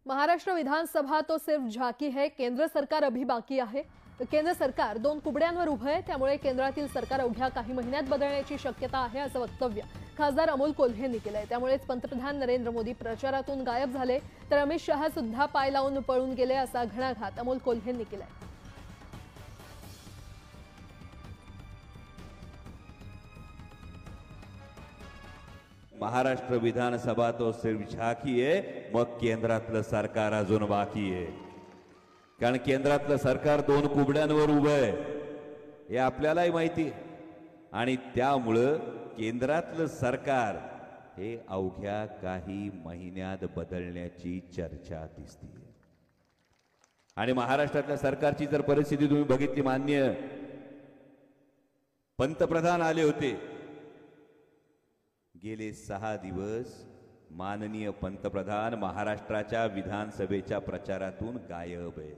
महाराष्ट्र विधानसभा तो सिर्फ झाकी है, केंद्र सरकार अभी बाकी आहे। केंद्र सरकार दोन कुबड्यांवर उभं आहे, त्यामुळे केंद्रातील सरकार अवघ्या काही महिन्यात बदलण्याची शक्यता आहे असं वक्तव्य खासदार अमोल कोल्हेंनी केलंय। त्यामुळेच पंतप्रधान नरेंद्र मोदी प्रचारातून गायब झाले, तर अमित शहा सुद्धा पाय लावून पळून गेले असा घणाघात अमोल कोल्हेंनी केलाय। महाराष्ट्र विधानसभा तो सिर्फ झाकी आहे, मग केंद्रातलं सरकार अजून बाकी आहे। कारण केंद्रातलं सरकार दोन कुबड्यांवर उभं आहे हे आपल्यालाही माहिती आहे, आणि त्यामुळे केंद्रातलं सरकार हे अवघ्या काही महिन्यात बदलण्याची चर्चा दिसते। आणि महाराष्ट्रातल्या सरकारची जर परिस्थिती तुम्ही बघितली, माननीय पंतप्रधान आले होते, गेले 6 दिवस माननीय पंतप्रधान महाराष्ट्राच्या विधानसभेच्या प्रचारातून गायब आहे।